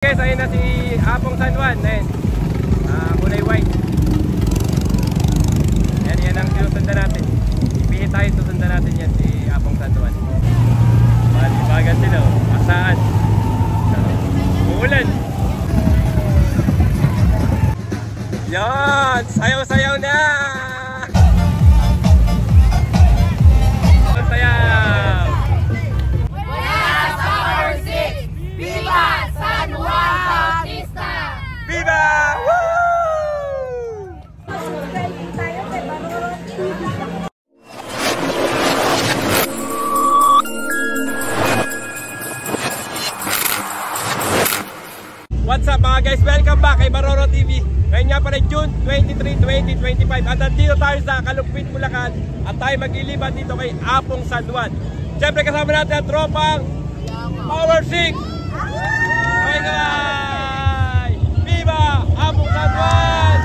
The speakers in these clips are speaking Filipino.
Guys, ayun na si Apong San Juan. Ayun. Kulay white. Yan ang susundan natin. Ipihit tayo, susundan natin yan si Apong San Juan. Malibagan sila. Asaan. Uulan. Yan! Sayaw-sayaw na! Sayaw! Viva San Juan Bautista! Viva! Woo! What's up mga guys? Welcome back kay Baroro TV. Ngayon nga pala June 23, 2025 at nandito tayo sa Kalumpit, Bulacan at tayo maglilibat dito kay Apong San Juan. Siyempre kasama natin ang tropang Power 6! Okay guys! Viva Apong San Juan!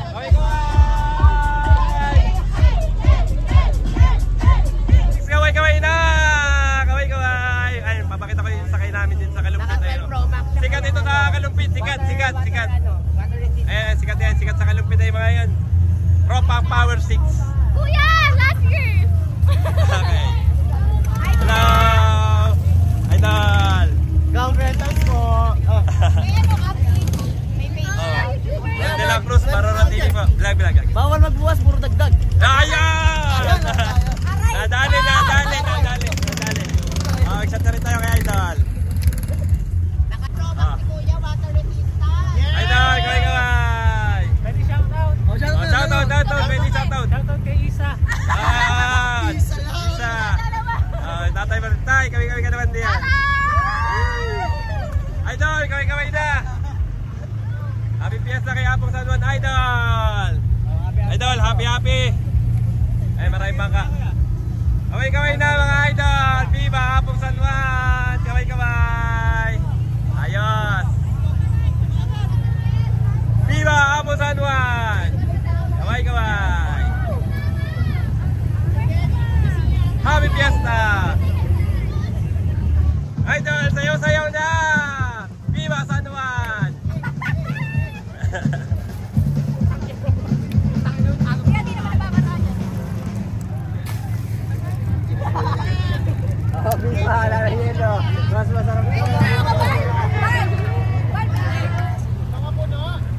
Okay guys! Kaway-kaway na! Kaway-kaway! Ayun, papakita ko yung sakay namin din sa Kalumpit. Sikat ito sa Kalumpit! Sikat! Ayan, sikat yan! Sikat sa Kalumpit ay mga yan! Tropang Power 6! Kuya! Last year! Okay. Hello! Idol! Congrats po! De La Cruz, Baroro TV po. Vlog. Bawal magbuwas, puro dagdag. Ayan! Nadali. Magsata rin tayo kay Idol. Nakatropa si Kuya, water resistant. Idol, kaway! Pwede shoutout. Shoutout, pwede shoutout. Shoutout kay Isa. Isa. Tatay Bartay, kami ka naman diyan. Idol, kaway na. Happy Fiesta kay Apong San Juan, Idol. Idol, happy. Ay, maraming bangka. Kaway na mga idol. Viva Apong San Juan. Kaway. Ayos. Viva Apong San Juan. Kaway. Happy Fiesta. Idol, sayaw na. Viva San Juan. Mas masarap ito.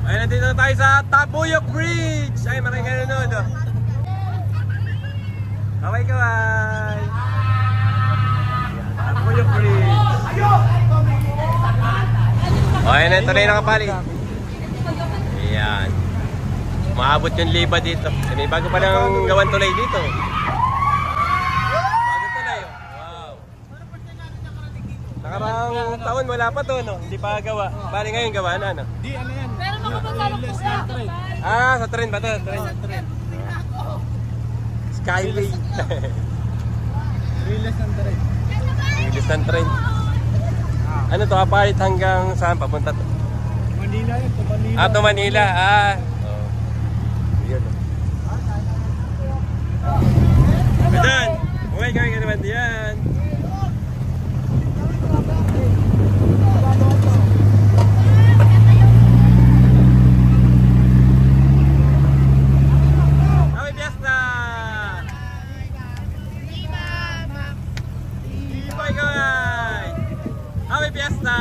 Ay, nandito na tayo sa Tabuyok Bridge. Ay, maraming nanonood. Kaway. Tabuyok Bridge. Okay, ito na yung nakapali. Ayan. Maabot yung liba dito. May bago pa lang gawan tulay dito. Bago tulay. Wow. Nakarang taon wala pa to, no? Hindi pa gawa. Bali ngayon gawa na, no? Di, ano yan? Pero makapunta sa train. Sa train ba to? Train. Skyway. Release ng train. Release ng train. Ano to? Kapalit hanggang saan papunta to? Manila yun, to Manila. To Manila. Weird. Bedan! Uy, kaway ka naman diyan. Happy Fiesta! Kaway! Happy Fiesta!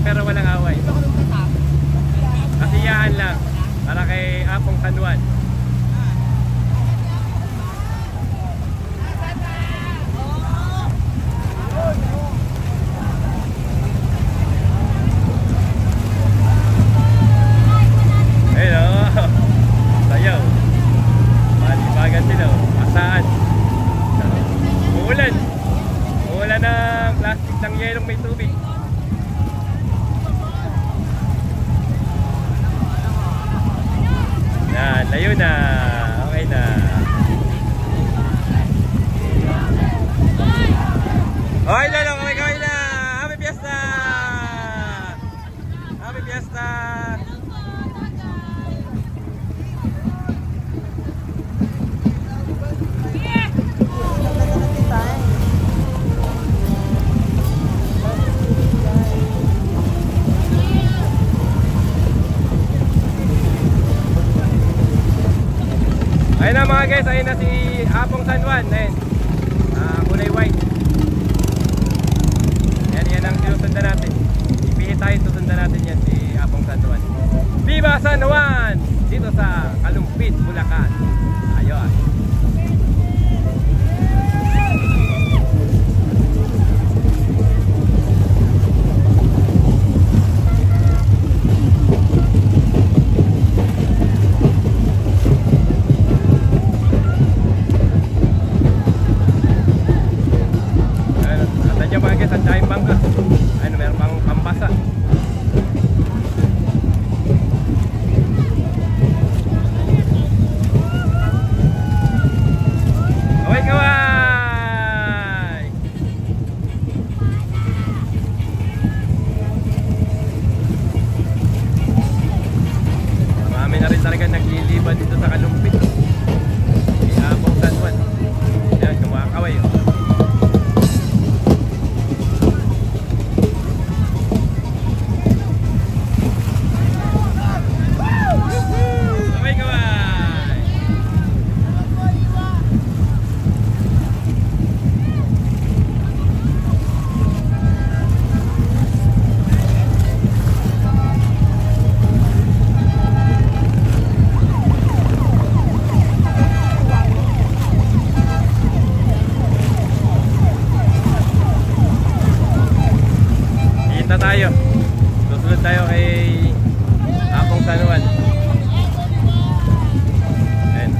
Pero walang away. Kasiyahan lang para kay Apong San Juan. Hello. Sayaw. Malibagan sila. Asaan? Uulan ng plastic ng yelong may tubig. Yan, layo na. Okay na. Okay na lang, okay na. Happy Fiesta! Happy Fiesta! Ayun na mga guys, ayun na si Apong San Juan. Ayun, kulay white. Yan ang sinusundan natin. Ipihit tayo, susundan natin yan si Apong San Juan. Viva San Juan! Dito sa Kalumpit, Bulacan. Ayun. Ang dahing bangka. Ayun, meron pang pambasa. Kaway kaway! Marami na rin talaga nagliliban dito sa Kalumpit. Si Apong San Juan. Yan, kumakaway oh. Tayo. Susunod tayo kay Apong San Juan. Ayan.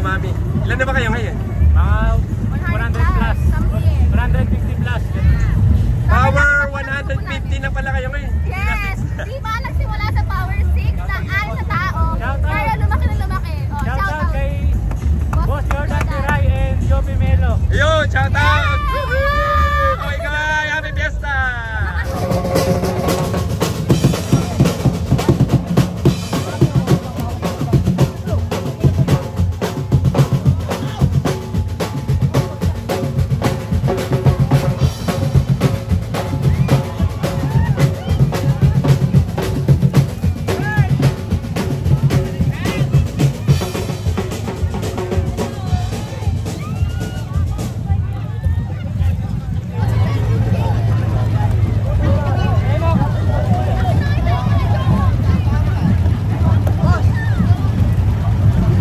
Mami. Ilan na ba kayo ngayon? Mga 100 plus. 150 plus. Power 150 na pala kayo ngayon. Yes! Di ba nagsimula sa Power 6 na 6 na tao? Shout out. Pero lumaki na lumaki. Oh, Shout shout out out. kay Boss Jordan Tiray and Joby Melo. Yun, shout out! Yeah! Okay guys, happy fiesta!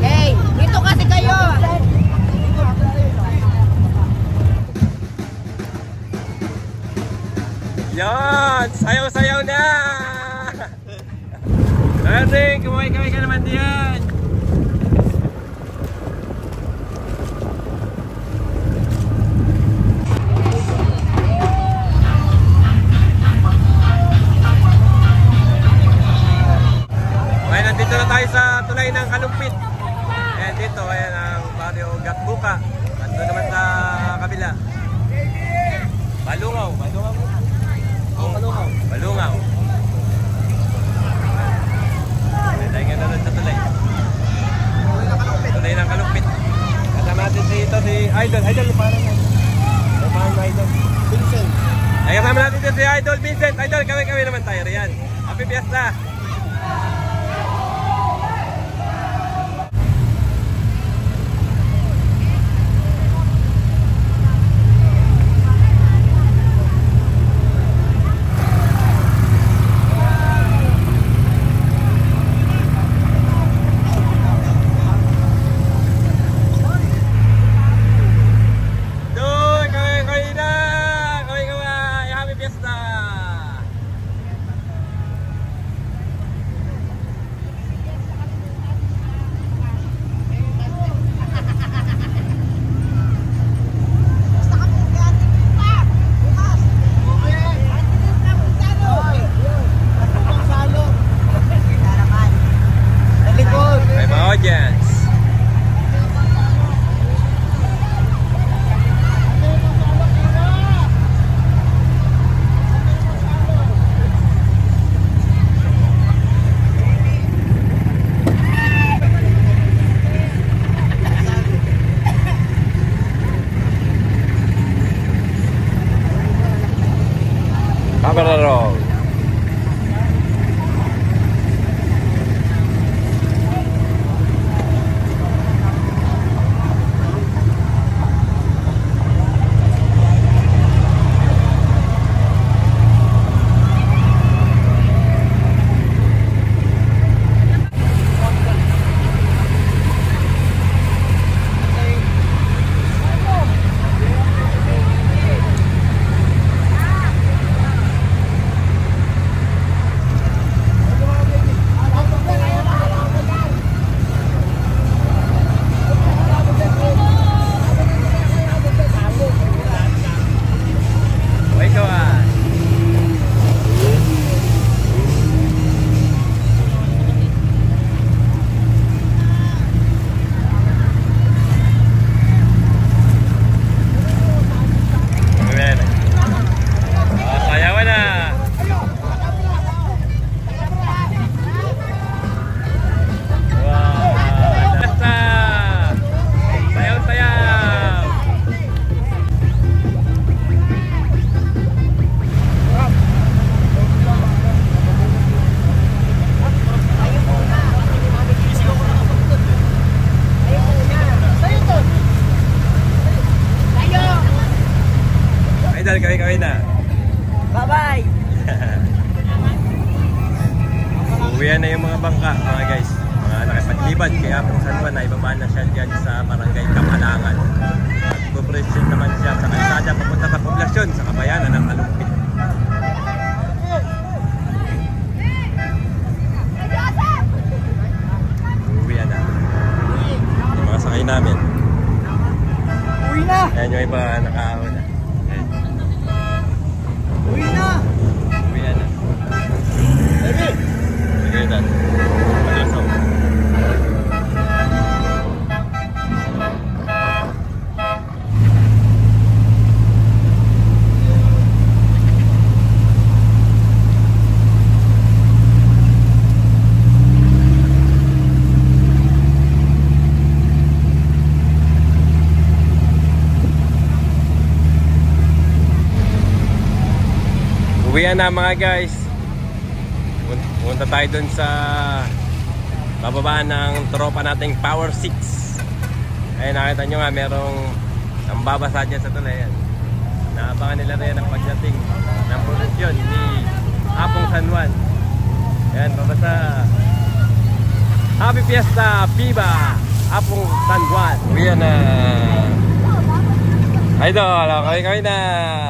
Hey, dito kasi kayo. Yan! Sayaw-sayaw na! Dating, kumay-kamay ka naman diyan! Okay, nandito na tayo sa tulay ng Kalumpit. Ayan dito, ayan ang barrio Gatbuka. At doon naman sa kabila. Balungaw, Balungaw. Balungaw. Balungaw. Tayo nga na sa tulay. Tulay ng Kalumpit. Kasama natin si Idol. Idol, parang Idol. Vincent. Ay, kasama natin si Idol Vincent. Idol, kami naman tayo riyan. Happy Fiesta! Audience. Camera roll. Idol, kawin na. Bye-bye! Uwihan na yung mga bangka, mga guys. Mga nakipaglibad kaya Apong San Juan na ibaba na siya dyan sa barangay Kamalangan. At pupresyon naman siya sa kalsada papunta sa poblasyon sa kabayanan ng Kalumpit. Uwihan na. Yung mga sakay crew namin. Uwi na! Ayan yung iba nakaahon na. Ayan. Uwi na! Uwi na. Sige na. Palasaw. Uwian na mga guys. Punta tayo dun sa bababaan ng tropa nating Power 6. Ayun, nakita nyo nga merong ang babasa dyan sa tulay. Naabangan nila rin ang pagdating ng produksyon ni Apong San Juan. Ayan, babasa. Happy Fiesta Viva Apong San Juan. Uwian na. Idol, kaway na.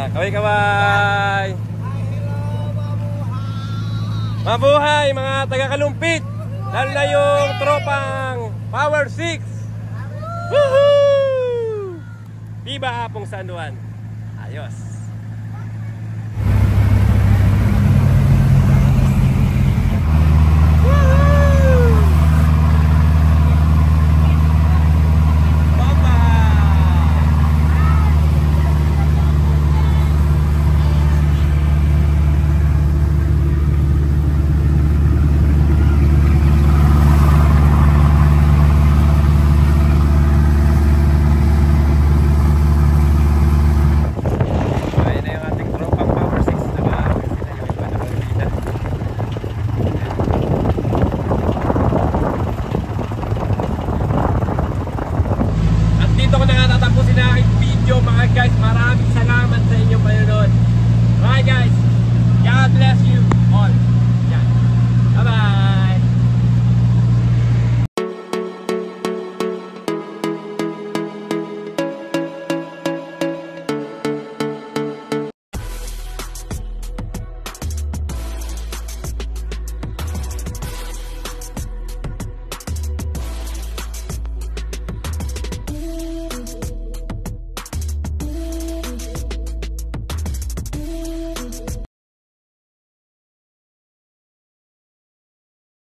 Kaway. Mabuhay mga taga-Kalumpit, lalo na yung tropang Power 6. Woohoo! Viva Apong San Juan. Ayos.